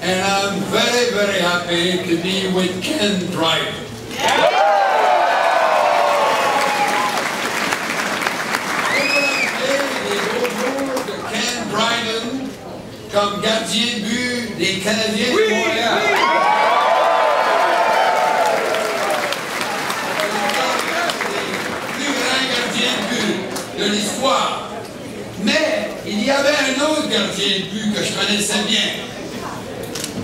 And I'm very, very happy to be with Ken Dryden. De Ken Dryden comme gardien de but des Canadiens de Montréal. Le plus grand gardien de but de l'histoire. Mais il y avait un autre gardien de but que je connaissais bien,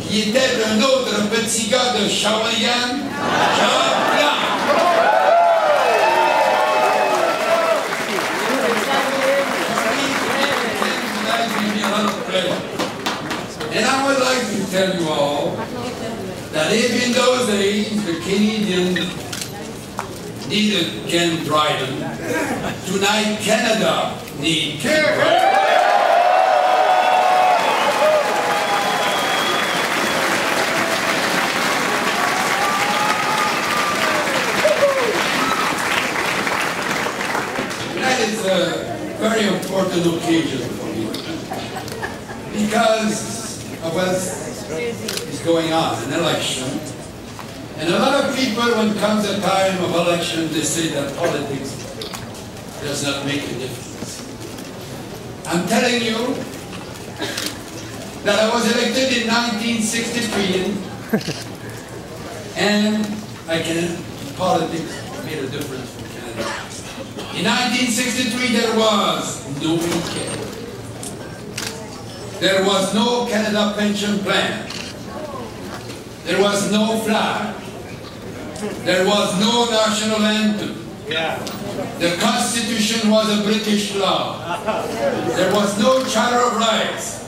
qui était un autre petit gars de Shawinigan, Jean Blanc. And I would like to tell you all that if in those days the Canadians needed Ken Dryden, tonight Canada needs Ken Dryden. That is a very important occasion for me, because of what is going on, an election. And a lot of people, when comes a time of election, they say that politics does not make a difference. I'm telling you that I was elected in 1963, and politics made a difference for Canada. In 1963, there was no Medicare. There was no Canada pension plan. There was no flag. There was no national anthem. The Constitution was a British law. There was no Charter of Rights.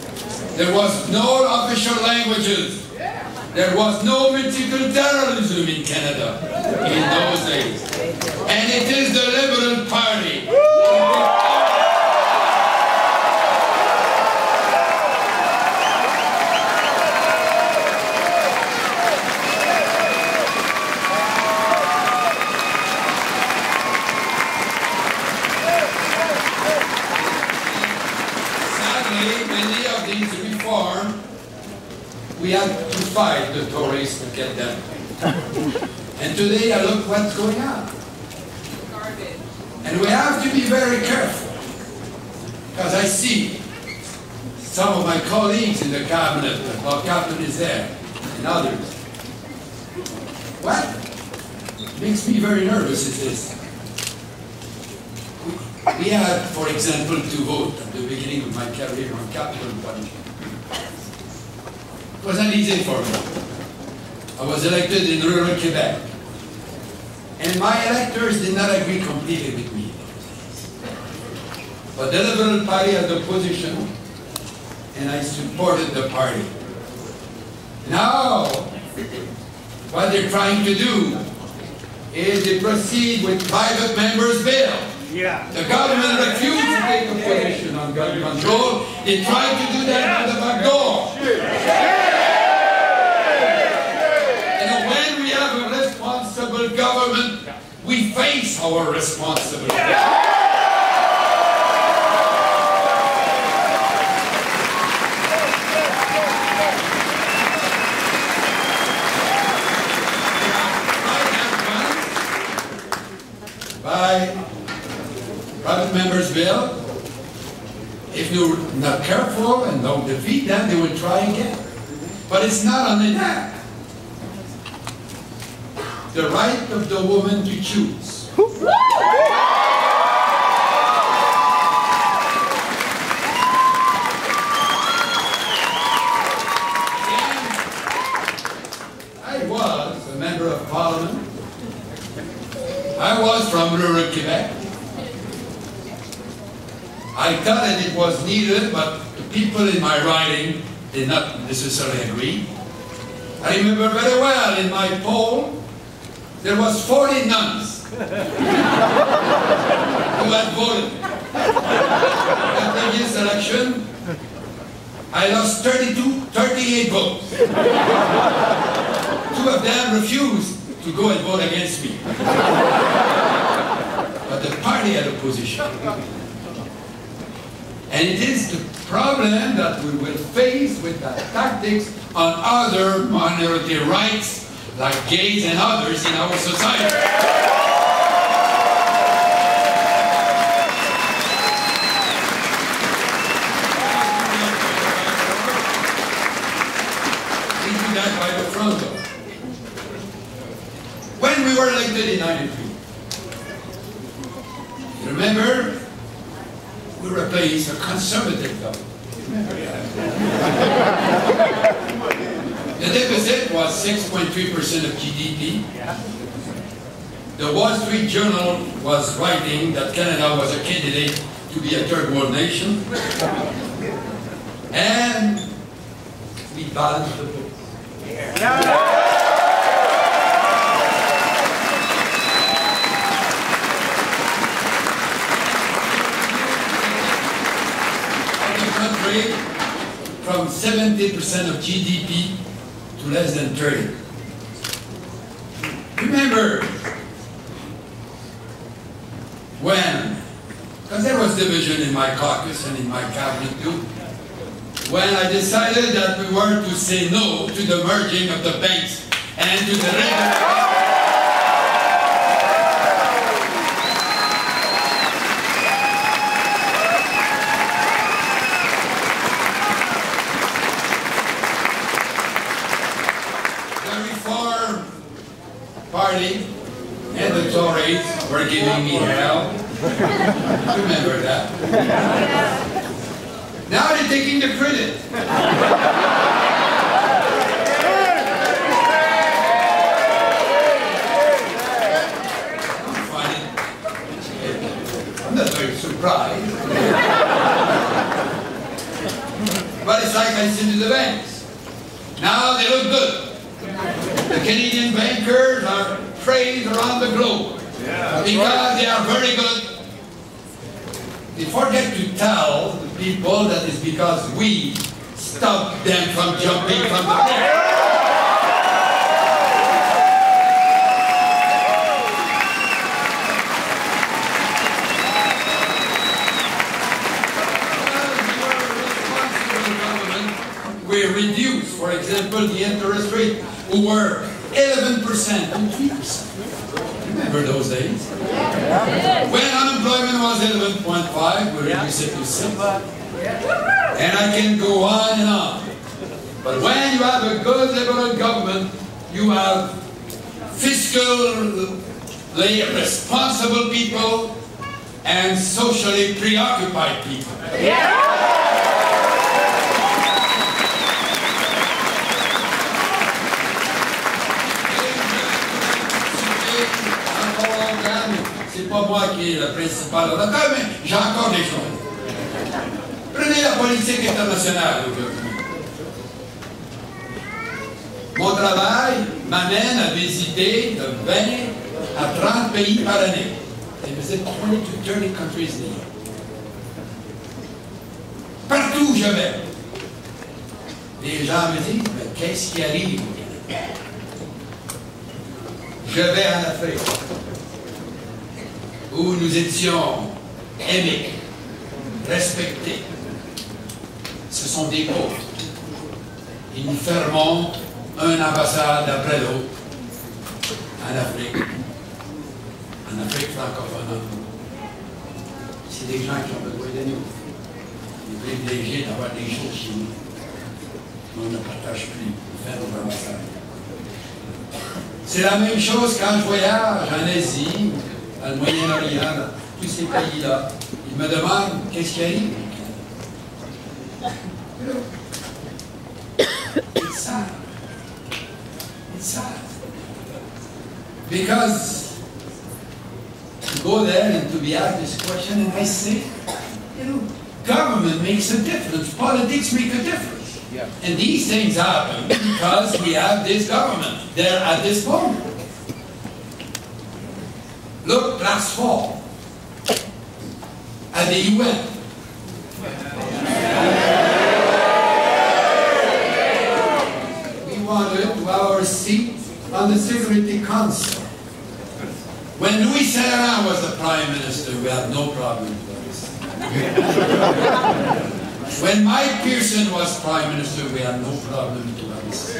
There was no official languages. There was no multiculturalism in Canada in those days. And it is the Liberal Party. Many of these reforms, we had to fight the Tories to get them. And today, look what's going on. And we have to be very careful, because I see some of my colleagues in the cabinet, Bob Captain is there, and others. What makes me very nervous is this. We had, for example, to vote at the beginning of my career on capital punishment. It wasn't easy for me. I was elected in rural Quebec, and my electors did not agree completely with me. But the Liberal Party had the position, and I supported the party. Now, what they're trying to do is they proceed with private members' bill. The government refused to take a position on gun control. They tried to do that out the back door. And when we have a responsible government, we face our responsibility. By private members' bill, if you're not careful and don't defeat them, they will try again. But it's not only that. The right of the woman to choose. I was a member of Parliament. I was from rural Quebec. I thought that it was needed, but the people in my riding did not necessarily agree. I remember very well in my poll, there was 40 nuns who had voted. At the previous election, I lost 38 votes. 2 of them refused to go and vote against me. But the party had a position. And it is the problem that we will face with that tactics on other minority rights, like gays and others in our society. We do that by the front door. When we were elected in '93, you remember, we replaced a conservative government. The deficit was 6.3% of GDP. The Wall Street Journal was writing that Canada was a candidate to be a third world nation. And we balanced the books. From 70% of GDP to less than 30. Remember when, because there was division in my caucus and in my cabinet too, when I decided that we were to say no to the merging of the banks and to the regular. Party and the Tories were giving me hell. Remember that. Now they're taking the credit. I'm funny. I'm not very surprised. But it's like I said to the banks. Now they look good. The Canadian bankers are praised around the globe because they are very good. They forget to tell the people that it's because we stopped them from jumping from the bank. We reduced, for example, the interest rate, who were 11% and 3%. Remember those days? When unemployment was 11.5, we reduced it to 6. And I can go on and on. But when you have a good liberal government, you have fiscally responsible people and socially preoccupied people. C'est pas moi qui est le principal orateur, mais j'ai encore des choses. Prenez la politique internationale aujourd'hui. Mon travail m'amène à visiter de 20 à 30 pays par année. I visit 20 to 30 countries a year. Partout où je vais, les gens me disent, mais qu'est-ce qui arrive au Canada? Je vais en Afrique, où nous étions aimés, respectés. Ce sont des pauvres. Et nous fermons une ambassade après l'autre en Afrique francophone. C'est des gens qui ont besoin de nous. On est privilégiés d'avoir des choses chez nous. Mais on ne partage plus. On fait nos ambassades. C'est la même chose quand je voyage en Asie, dans le Moyen-Orient, dans tous ces pays-là. Ils me demandent qu'est-ce qui arrive. It's sad. It's sad. Because to go there and to be asked this question, and I say, you know, government makes a difference. Politics make a difference. Yeah. And these things happen because we have this government there at this moment. Look, last fall, at the UN. We wanted to have our seat on the Security Council. When Louis Saint-Laurent was the Prime Minister, we had no problem with this. When Mike Pearson was Prime Minister, we had no problem to us.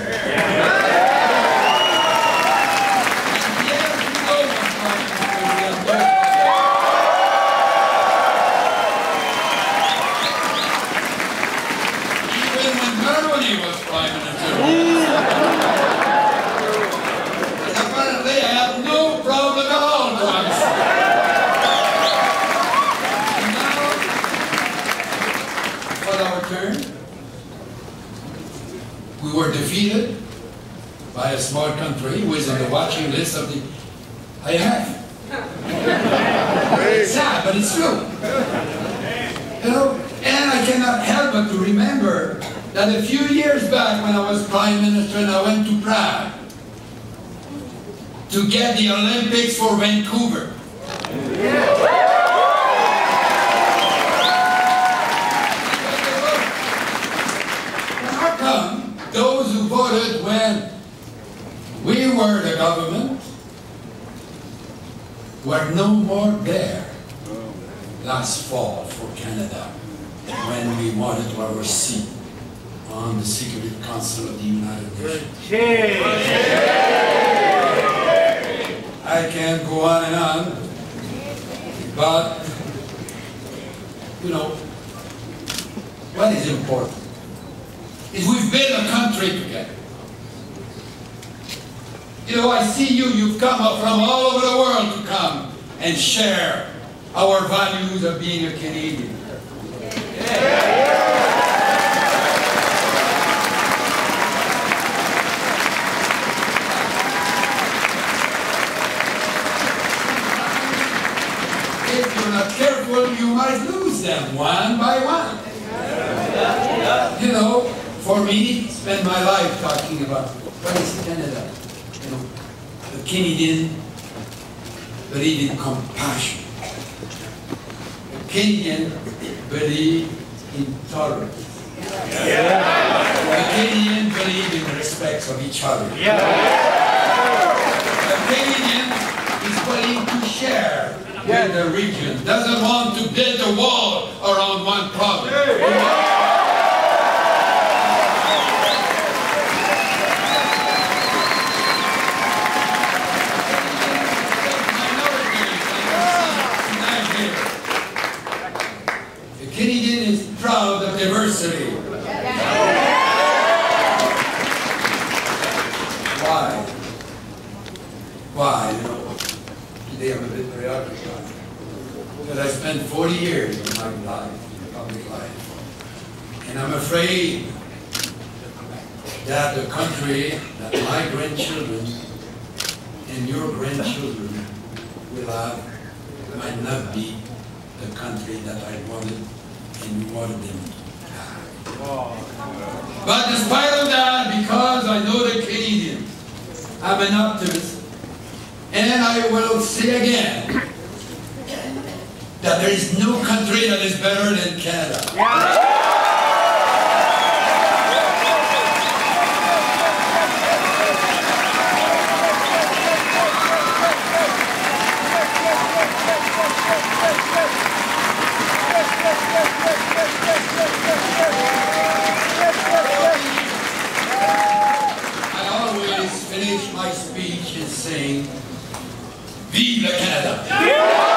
Even when Germany was Prime Minister, and apparently I have no problem at all to us. Our turn. We were defeated by a small country who is on the watching list of the IMF. It's sad, but it's true. You know, and I cannot help but to remember that a few years back when I was Prime Minister and I went to Prague to get the Olympics for Vancouver. Those who voted when we were the government were no more there last fall for Canada when we wanted our seat on the Security Council of the United Nations. I can't go on and on, but you know, what is important is we've built a country together. You know, I see you've come up from all over the world to come and share our values of being a Canadian. If you're not careful, you might lose them one by one. You know, for me, spend my life talking about what is Canada. You know, the Canadian believe in compassion. The Canadian believe in tolerance. The Canadian believe in respect of each other. The Canadian is willing to share with the region. Doesn't want to build a wall around one province. Canadian is proud of diversity. Why? Why? You know, today I'm a bit preoccupied. Because I spent 40 years of my life in public life. And I'm afraid that the country that my grandchildren and your grandchildren will have might not be the country that I wanted and wanted them to have. But despite of that, because I know the Canadians, I'm an optimist, and I will say again that there is no country that is better than Canada. I always finish my speech in saying, Vive le Canada!